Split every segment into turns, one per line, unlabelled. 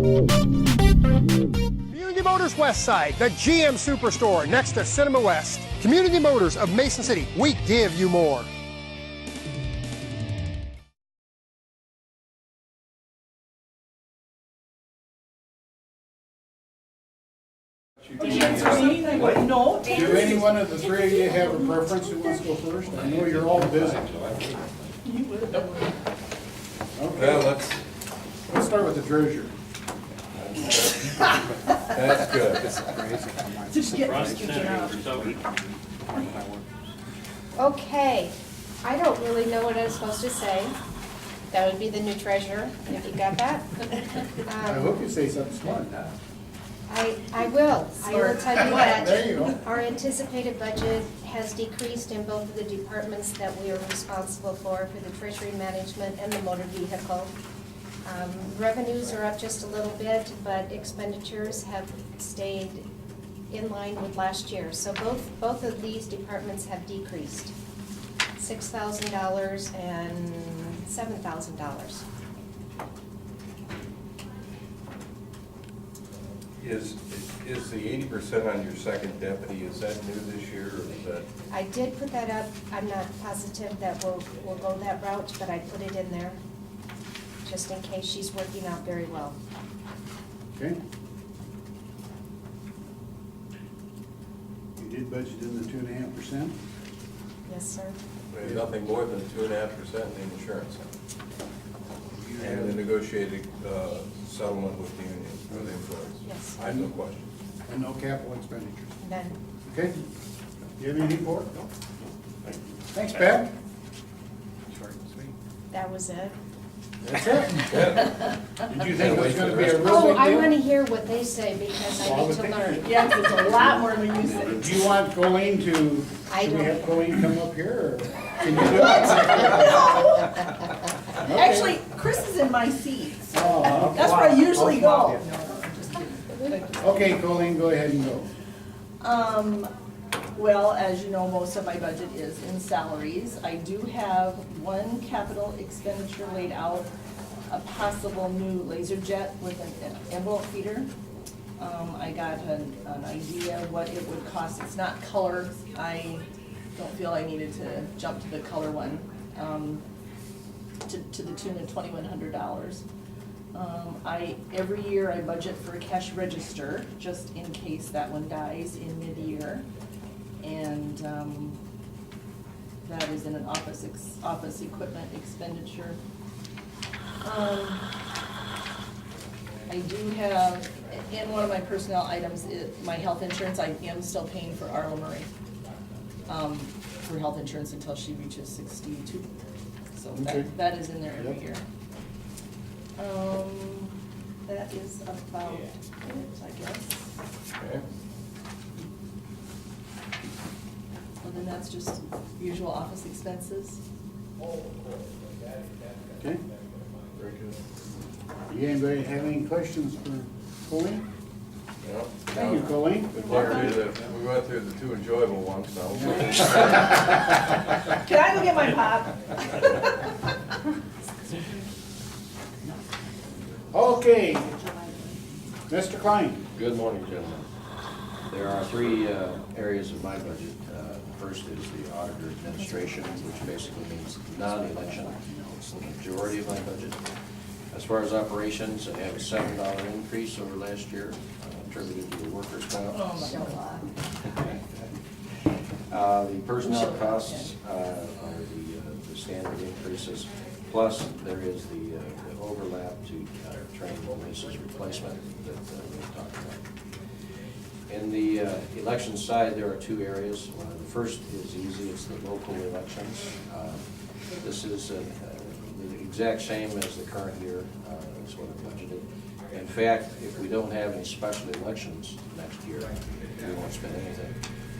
Community Motors West Side, the GM Superstore next to Cinema West. Community Motors of Mason City, we give you more.
No.
Do any one of the three of you have a preference who wants to go first? I know you're all busy. Okay,
Well,
let's start with the treasurer.
that's good.
Just get speaking up.
Okay, I don't really know what I'm supposed to say. That would be the new treasurer, if you got that.
I hope you say something smart.
I will tell you
There you go.
that our anticipated budget has decreased in both of the departments that we are responsible for the treasury management and the motor vehicle. Revenues are up just a little bit, but expenditures have stayed in line with last year. So both of these departments have decreased, $6,000 and $7,000.
Is the 80% on your second deputy, is that new this year, or is that?
I did put that up. I'm not positive that we'll go that route, but I put it in there just in case. She's working out very well.
Okay. You did budget in the 2.5%?
Yes, sir.
Nothing more than 2.5% in insurance. And the negotiated settlement with the union or the employees.
Yes.
I have no question.
And no capital expenditures?
None.
Okay. Do you have anything for it? No. Thanks, Pat. Short and sweet.
That was it.
That's it. Did you think it was going to be a real big deal?
Oh, I want to hear what they say because I need to learn.
Yeah, 'cause it's a lot more than you said.
Do you want Colleen to,
I
should we
don't.
have Colleen come up here, or can you do it? Okay.
Actually, Chris is in my seat.
Oh,
That's where I usually go.
Okay, Colleen, go ahead and go.
Well, as you know, most of my budget is in salaries. I do have one capital expenditure laid out, a possible new laser jet with an envelope feeder. I got an idea what it would cost. It's not color. I don't feel I needed to jump to the color one, to the tune of $2,100. Every year I budget for a cash register, just in case that one dies in mid-year. And that is in an office equipment expenditure. I do have, in one of my personnel items, my health insurance. I am still paying for Arla Murray for health insurance until she reaches 62. So
Okay.
that is in there every
Yep.
year. That is about it, I guess.
Okay.
And then that's just usual office expenses.
Okay.
Very good.
Do anybody have any questions for Colleen?
Yeah.
Thank you, Colleen.
We went through the two enjoyable ones now.
Can I go get my pop?
Okay. Mr. Klein.
Good morning, gentlemen. There are three areas of my budget. The first is the auditor administration, which basically means non-election. It's the majority of my budget. As far as operations, I have a $7 increase over last year, attributed to the workers' comp.
Oh, my God.
The personnel costs are the standard increases, plus there is the overlap to train releases replacement that we've talked about. In the election side, there are two areas. The first is easy, it's the local elections. This is the exact same as the current year, that's what I budgeted. In fact, if we don't have any special elections next year, we won't spend anything.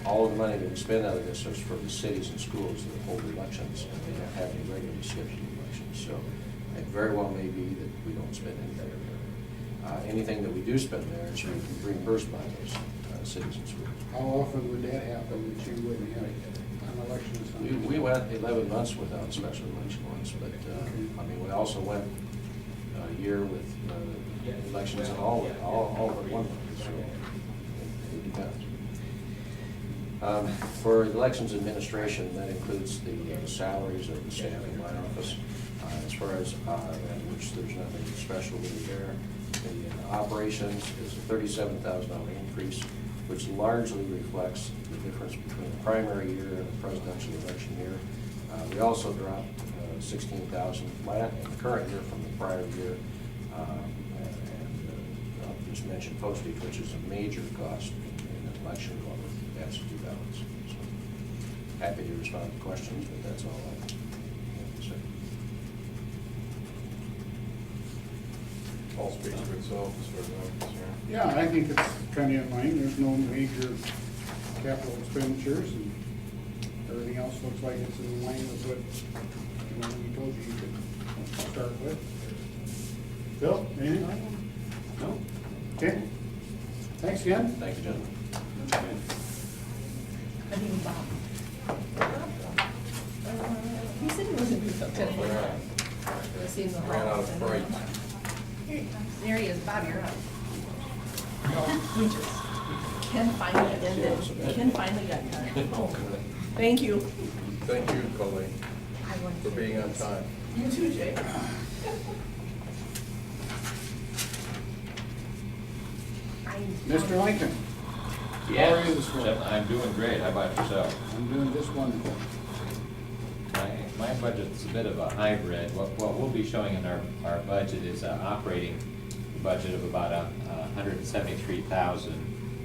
All of the money that we spend out of this is for the cities and schools that hold elections, and they don't have any regularly scheduled elections. So it very well may be that we don't spend anything there. Anything that we do spend there is reimbursed by those cities and schools.
How often would that happen that you wouldn't have an election?
We went 11 months without special election ones, but I mean, we also went a year with elections in all but one month, so it depends. For elections administration, that includes the salaries of the staff in my office. As far as, which there's nothing special really there. The operations is a $37,000 increase, which largely reflects the difference between the primary year and the presidential election year. We also dropped $16,000 flat in the current year from the prior year. I'll just mention postage, which is a major cost in an election law with absentee ballots. So happy to respond to questions, but that's all I have to say.
All speaks for itself as far as I'm concerned.
Yeah, I think it's kind of in line. There's no major capital expenditures, and everything else looks like it's in line with what, we told you could start with. Bill, anything? No? Okay. Thanks again.
Thank you, gentlemen.
I think Bob. He said he wasn't good till 10:45. See him in the hall.
Ran out of fright.
There he is, Bob, you're up. Winches. Ken finally ended. Ken finally got done. Oh, thank you.
Thank you, Colleen, for being on time.
You too, Jay.
Mr. Lincoln. How are you this morning?
I'm doing great. How about yourself?
I'm doing just wonderful.
My budget's a bit of a hybrid. What we'll be showing in our budget is an operating budget of about $173,000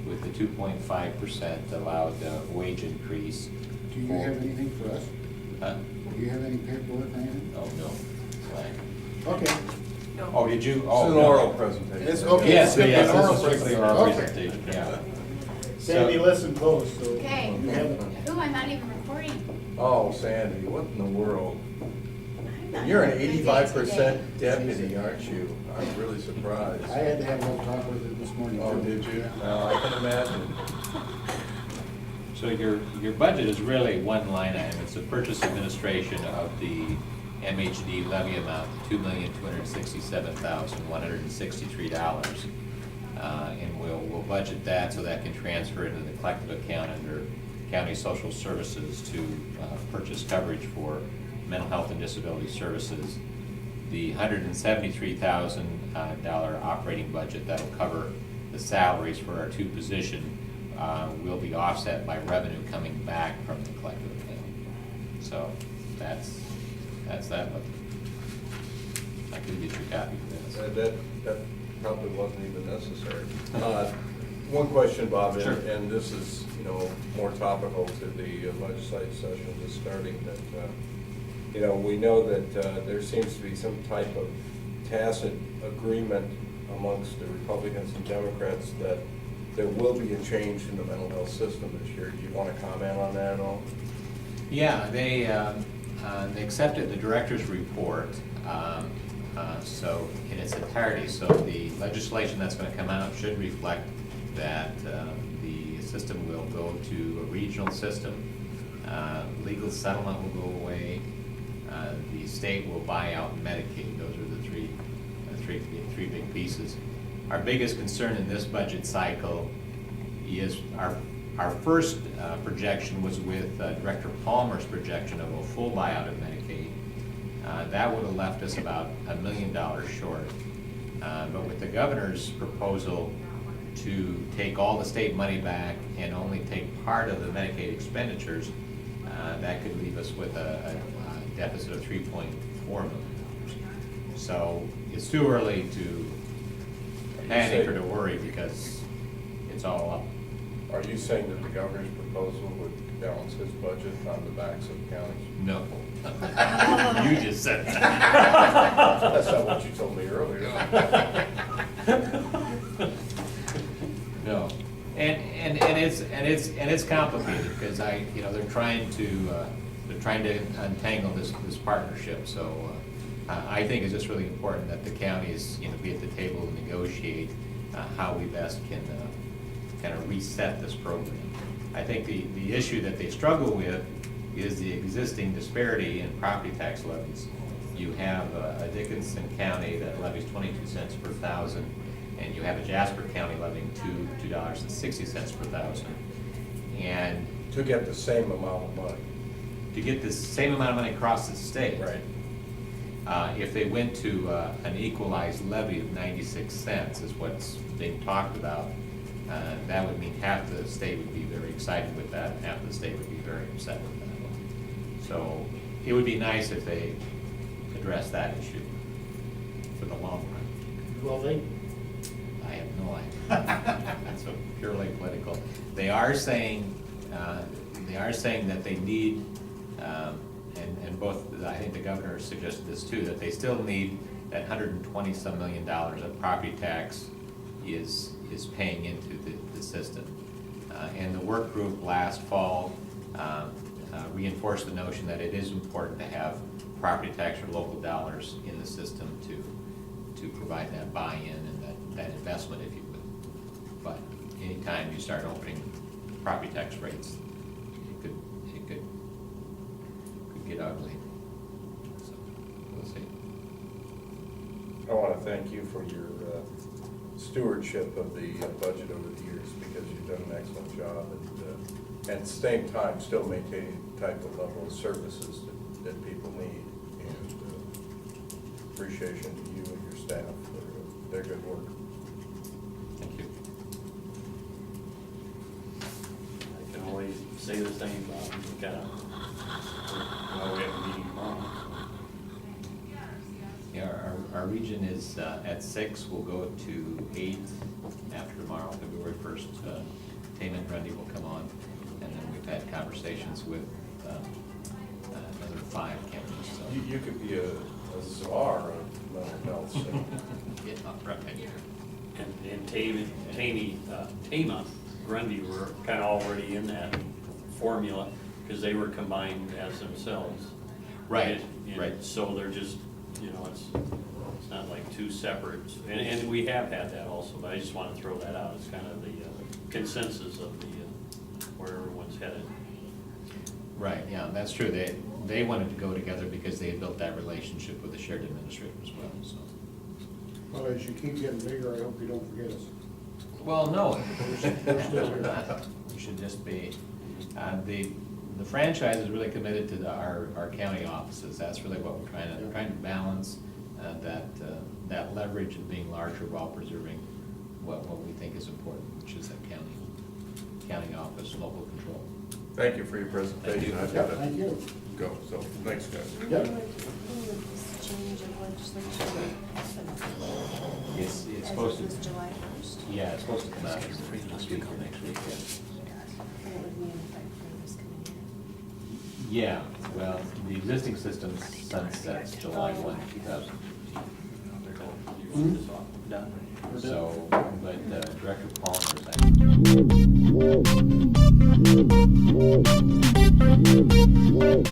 with the 2.5% allowed wage increase.
Do you have anything for us?
Huh?
Do you have any paperwork, anything?
Oh, no. Blank.
Okay.
Oh, did you?
It's
Oh,
an
no.
oral presentation.
It's okay.
Yes,
It's
yes,
an oral
this is strictly oral
Okay.
presentation, yeah.
Sandy, listen close, so.
Okay.
you have it.
Ooh, I'm not even recording.
Oh, Sandy, what in the world?
I'm not
You're an
recording
85%
today.
deputy, aren't you? I'm really surprised.
I had to have a little talk with her this morning.
Oh,
too.
did you?
Yeah.
No, I can imagine.
So your budget is really one line item. It's the purchase administration of the MHD levy amount, $2,267,163. And we'll budget that so that can transfer into the collective account under county social services to purchase coverage for mental health and disability services. The $173,000 operating budget that'll cover the salaries for our two positions will be offset by revenue coming back from the collective account. So that's that. I could get your copy of this.
That probably wasn't even necessary. One question, Bob,
Sure.
and this is, more topical to the legislative session that's starting, that, we know that there seems to be some type of tacit agreement amongst the Republicans and Democrats that there will be a change in the mental health system this year. Do you want to comment on that at all?
Yeah, they accepted the director's report, so in its entirety. So the legislation that's going to come out should reflect that the system will go to a regional system. Legal settlement will go away. The state will buy out Medicaid. Those are the three big pieces. Our biggest concern in this budget cycle is our first projection was with Director Palmer's projection of a full buyout of Medicaid. That would have left us about $1 million short. But with the governor's proposal to take all the state money back and only take part of the Medicaid expenditures, that could leave us with a deficit of $3.4 million. So it's too early to panic or to worry because it's all up.
Are you saying that the governor's proposal would balance his budget on the backs of counties?
No. You just said that.
That's not what you told me earlier.
No, and it's complicated because they're trying to untangle this partnership. So I think it's just really important that the counties be at the table and negotiate how we best can kind of reset this program. I think the issue that they struggle with is the existing disparity in property tax levies. you have a Dickinson County that levies 22 cents per thousand, and you have a Jasper County levying $2.60 per thousand. And
To get the same amount of money.
to get the same amount of money across the state. If they went to an equalized levy of 96 cents is what's being talked about, that would mean half the state would be very excited with that, and half the state would be very upset with that. So it would be nice if they address that issue for the long run.
Well, they,
I have no idea. That's so purely political. They are saying that they need, and both, I think the governor suggested this too, that they still need that $120-some million of property tax is paying into the system. And the work group last fall reinforced the notion that it is important to have property tax or local dollars in the system to provide that buy-in and that investment, if you would. But anytime you start opening property tax rates, it could get ugly. So, we'll see.
I want to thank you for your stewardship of the budget over the years, because you've done an excellent job, and at the same time, still maintaining the type of level of services that people need. And appreciation to you and your staff for their good work.
Thank you.
I can always say the same, we gotta, well, we have a meeting tomorrow.
Yeah, our region is at 6, we'll go to 8 after tomorrow, February 1st. Tame and Grundy will come on, and then we've had conversations with another 5 counties, so.
You could be a czar of mental health. So.
Yeah, right.
And Tama, Grundy were kind of already in that formula, because they were combined as themselves.
Right,
And
right.
so they're just, you know, it's not like two separate, and we have had that also, but I just want to throw that out. It's kind of the consensus of the, where everyone's headed.
Right, yeah, that's true. They wanted to go together because they had built that relationship with the shared administrator as well, so.
Well, as you keep getting bigger, I hope you don't forget us.
Well, no.
We're still here.
We should just be, the franchise is really committed to our county offices. That's really what we're trying to balance, that leverage of being larger while preserving what we think is important, which is that county office, local control.
Thank you for your presentation. I've
Yeah,
got to
thank you.
go, so thanks, guys.
Yep.
Change of legislation.
It's supposed to.
This is July 1st.
Yeah, it's supposed to come out this week or next week,
And it would be in effect for this coming year.
yeah. Yeah, well, the existing system sunsets July 1, 2000.
Done.
So, but Director Palmer is actually.